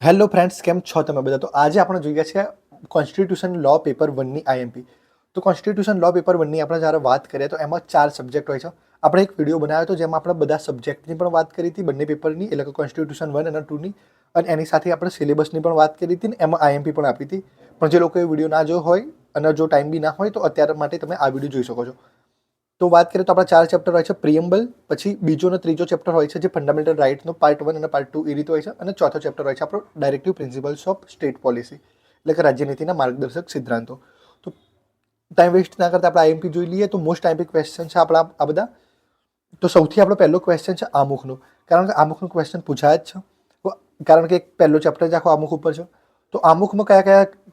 Hello friends, કેમ છો તમે બધા? તો આજે આપણે જોઈએ છે કોન્સ્ટિટ્યુશન લો પેપર 1ની આઈએમપી. તો કોન્સ્ટિટ્યુશન લો પેપર 1ની આપણે જ્યારે વાત કરીએ તો એમાં 4 સબ્જેક્ટ હોય છે. આપણે એક વિડીયો બનાવ્યો હતો જેમાં આપણે બધા સબ્જેક્ટની પણ વાત કરી હતી, બંને પેપરની, એટલે કે કોન્સ્ટિટ્યુશન 1 અને 2ની, અને એની સાથે આપણે સિલેબસની પણ વાત કરી હતી ને એમાં આઈએમપી પણ આપી હતી. પણ જે લોકોએ વિડીયો ના જોયો હોય અને જો ટાઈમ બી ના હોય તો અત્યારે માટે તમે આ વિડીયો જોઈ શકો છો. તો વાત કરીએ તો આપણા 4 ચેપ્ટર હોય છે. પ્રિએમ્બલ, પછી બીજો અને ત્રીજો ચેપ્ટર હોય છે જે ફંડામેન્ટલ રાઇટનો પાર્ટ 1 અને પાર્ટ 2 એ રીતે હોય છે, અને ચોથો ચેપ્ટર હોય છે આપણો directive principles of state policy, એટલે કે રાજ્યનીતિના માર્ગદર્શક સિદ્ધાંતો. તો ટાઈમ વેસ્ટ ના કરતા આપણે આઈએમપી જોઈ લઈએ. તો મોસ્ટ આઈએમપી ક્વેશ્ચન છે આપણા આ બધા. તો સૌથી આપણો પહેલો ક્વેશ્ચન છે આમુખનો, કારણ કે આમુખનું ક્વેશ્ચન પૂછાય જ છે, કારણ કે પહેલો ચેપ્ટર જ આખો આમુખ ઉપર છે. તો આમુખમાં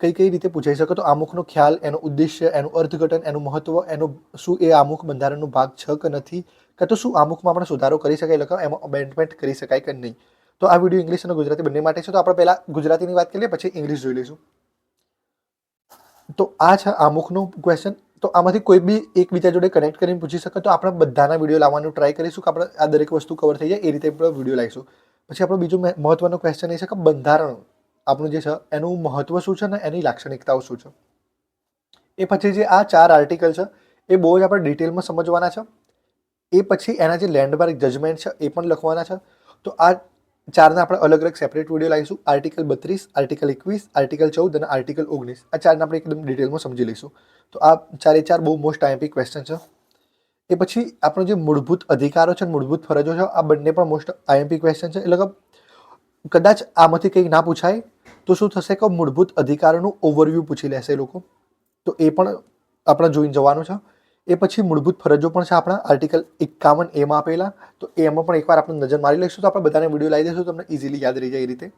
કઈ રીતે પૂછાઈ શકે? તો આમુખનો ખ્યાલ, એનો ઉદ્દેશ્ય, એનું અર્થઘટન, એનું મહત્વ, એનું શું એ આમુખ બંધારણનો ભાગ છે કે નથી, કાં તો શું આમુખમાં આપણે સુધારો કરી શકાય, એટલે એમાં અમેન્ડમેન્ટ કરી શકાય કે નહીં. તો આ વિડીયો ઇંગ્લિશ અને ગુજરાતી બંને માટે છે. તો આપણે પહેલા ગુજરાતીની વાત કરીએ, પછી ઇંગ્લિશ જોઈ લઈશું. તો આ છે આમુખનો ક્વેશ્ચન. તો આમાંથી કોઈ બી એકબીજા જોડે કનેક્ટ કરીને પૂછી શકે. તો આપણે બધાના વિડીયો લાવવાનું ટ્રાય કરીશું કે આપણે આ દરેક વસ્તુ કવર થઈ જાય એ રીતે આપણે વિડીયો લાવીશું. પછી આપણો બીજો મહત્વનો ક્વેશ્ચન એ છે કે બંધારણ આપણું જે છે એનું મહત્વ શું છે ને એની લાક્ષણિકતાઓ શું છે. એ પછી જે આ 4 આર્ટિકલ છે એ બહુ જ આપણે ડિટેલમાં સમજવાના છે. એ પછી એના જે લેન્ડમાર્ક જજમેન્ટ છે એ પણ લખવાના છે. તો આ 4ના આપણે અલગ અલગ સેપરેટ વિડીયો લાવીશું. આર્ટિકલ 32, આર્ટિકલ 21, આર્ટિકલ 14 અને આર્ટિકલ 19. આ 4ને આપણે એકદમ ડિટેલમાં સમજી લઈશું. તો આ 4 બહુ મોસ્ટ આઈએમપી ક્વેશ્ચન છે. એ પછી આપણો જે મૂળભૂત અધિકારો છે, મૂળભૂત ફરજો છે, આ બંને પણ મોસ્ટ આઈએમપી ક્વેશ્ચન છે. એટલે કે કદાચ આમાંથી કંઈ ના પૂછાય તો શું થશે કે મૂળભૂત અધિકારોનું ઓવરવ્યૂ પૂછી લેશે એ લોકો. તો એ પણ આપણે જોઈને જવાનું છે. એ પછી મૂળભૂત ફરજો પણ છે આપણા આર્ટિકલ 51 એમાં આપેલા. તો એમાં પણ એકવાર આપણે નજર મારી લઈશું. તો આપણે બધાને વિડીયો લાવી દઈશું, તમને ઇઝીલી યાદ રહી જાય એ રીતે.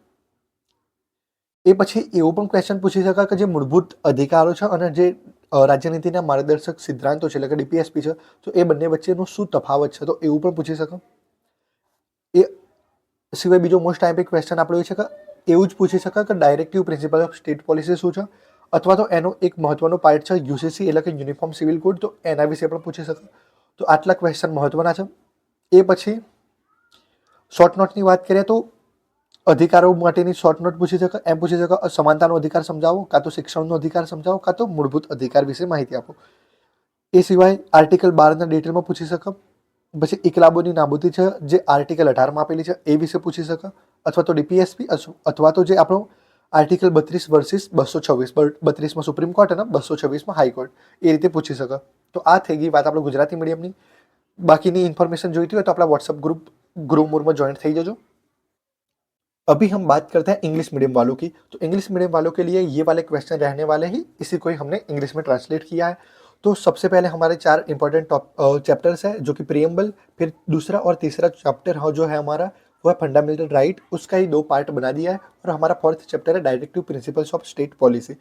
એ પછી એવું પણ ક્વેશ્ચન પૂછી શકાય કે જે મૂળભૂત અધિકારો છે અને જે રાજ્યનીતિના માર્ગદર્શક સિદ્ધાંતો છે, એટલે કે ડીપીએસપી છે, તો એ બંને વચ્ચેનો શું તફાવત છે, તો એવું પણ પૂછી શકે. એ સિવાય બીજો મોસ્ટ આઈએમપી ક્વેશ્ચન આપણો એ છે કે એવું જ પૂછી શકાય કે directive principal of state policy શું છે, અથવા તો એનો એક મહત્વનો પાર્ટ છે યુસીસી, એટલે કે યુનિફોર્મ સિવિલ કોડ. તો એના વિશે પણ પૂછી શકે. તો આટલા ક્વેશ્ચન મહત્વના છે. એ પછી શોર્ટ નોટની વાત કરીએ તો અધિકારો માટેની શોર્ટ નોટ પૂછી શકે. એમ પૂછી શકે સમાનતાનો અધિકાર સમજાવો, કાં તો શિક્ષણનો અધિકાર સમજાવો, કાં તો મૂળભૂત અધિકાર વિશે માહિતી આપો. એ સિવાય આર્ટિકલ 12ના ડિટેલમાં પૂછી શકે. પછી ઇકલાબોની નાબૂદી છે જે આર્ટિકલ 18માં આપેલી છે એ વિશે પૂછી શકે, અથવા તો ડીપીએસપી, અથવા તો જે આપણો આર્ટિકલ 32 વર્સિસ 226, 32માં સુપ્રીમ કોર્ટ અને 226માં હાઈકોર્ટ, એ રીતે પૂછી શકે. તો આ થઈ ગઈ વાત આપણે ગુજરાતી મીડિયમની. બાકીની इन्फॉर्मेशन જોઈતી હોય तो अपना व्हाट्सएप ग्रुप में ज्वाइन થઈ जजो. अभी हम बात करते हैं इंग्लिश मीडियम वालों की. तो इंग्लिश मीडियम वालों के लिए ये वाले क्वेश्चन रहने वाले ही, इसी को ही हमने इंग्लिश में ट्रांसलेट किया है. तो सबसे पहले हमारे 4 इंपॉर्टेंट चैप्टर्स है जो कि प्रियम्बल, फिर दूसरा और तीसरा चैप्टर जो है हमारा वो है फंडामेंटल राइट, उसका ही 2 पार्ट बना दिया है. और हमारा 4th चैप्टर है directive principles of state policy.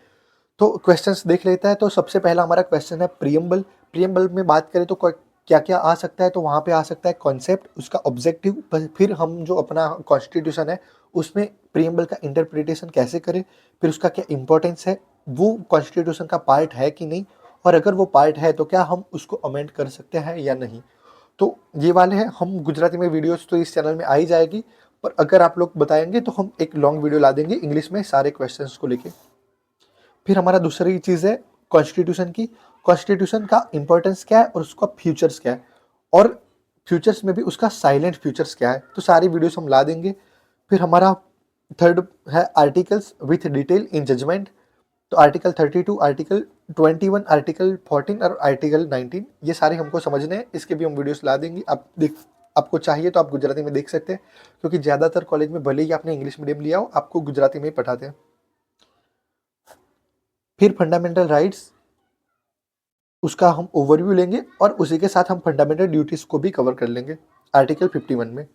तो क्वेश्चंस देख लेता है. तो सबसे पहला हमारा क्वेश्चन है प्रियम्बल. प्रियम्बल में बात करें तो क्या क्या आ सकता है, तो वहाँ पे आ सकता है कॉन्सेप्ट, उसका ऑब्जेक्टिव, फिर हम जो अपना कॉन्स्टिट्यूशन है उसमें प्रियम्बल का इंटरप्रिटेशन कैसे करें, फिर उसका क्या इंपॉर्टेंस है, वो कॉन्स्टिट्यूशन का पार्ट है कि नहीं, और अगर वो पार्ट है तो क्या हम उसको अमेंड कर सकते हैं या नहीं. तो ये वाले हैं. हम गुजराती में वीडियोस तो इस चैनल में आ ही जाएगी, पर अगर आप लोग बताएंगे तो हम एक लॉन्ग वीडियो ला देंगे इंग्लिश में सारे क्वेश्चंस को लेके. फिर हमारा दूसरी चीज़ है कॉन्स्टिट्यूशन की. कॉन्स्टिट्यूशन का इंपॉर्टेंस क्या है और उसका फ्यूचर्स क्या है, और फ्यूचर्स में भी उसका साइलेंट फ्यूचर्स क्या है. तो सारी वीडियोस हम ला देंगे. फिर हमारा थर्ड है articles with detail in judgment. तो आर्टिकल 32, आर्टिकल 21, आर्टिकल 14 और आर्टिकल 19, ये सारे हमको समझने हैं. इसके भी हम वीडियोस ला देंगे. आपको चाहिए तो आप गुजराती में देख सकते हैं, क्योंकि ज़्यादातर कॉलेज में भले ही आपने इंग्लिश मीडियम लिया हो, आपको गुजराती में ही पढ़ाते हैं. फिर फंडामेंटल राइट्स, उसका हम ओवरव्यू लेंगे, और उसी के साथ हम फंडामेंटल ड्यूटीज़ को भी कवर कर लेंगे आर्टिकल 51 में,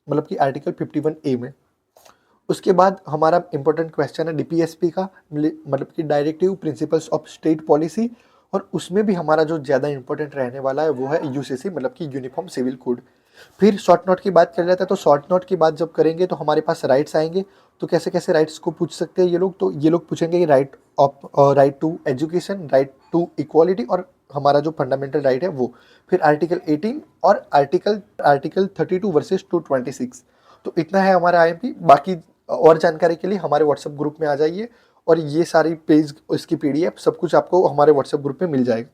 मतलब कि आर्टिकल 51A में. उसके बाद हमारा इंपॉर्टेंट क्वेश्चन है डीपीएसपी का, मतलब कि directive principles of state policy, और उसमें भी हमारा जो ज़्यादा इंपॉर्टेंट रहने वाला है वो है यूसीसी, मतलब कि यूनिफॉर्म सिविल कोड. फिर शॉर्ट नोट की बात कर लेते हैं. तो शॉर्ट नोट की बात जब करेंगे तो हमारे पास राइट्स आएंगे. तो कैसे कैसे राइट्स को पूछ सकते हैं ये लोग, तो ये लोग पूछेंगे कि right to education, right to equality, और हमारा जो फंडामेंटल राइट है वो. फिर आर्टिकल 18 और आर्टिकल 32 वर्सेस 226. तो इतना है हमारा आईएमपी. बाकी और जानकारी के लिए हमारे व्हाट्सएप ग्रुप में आ जाइए और ये सारी पेज, इसकी PDF सब कुछ आपको हमारे व्हाट्सएप ग्रुप में मिल जाएगा।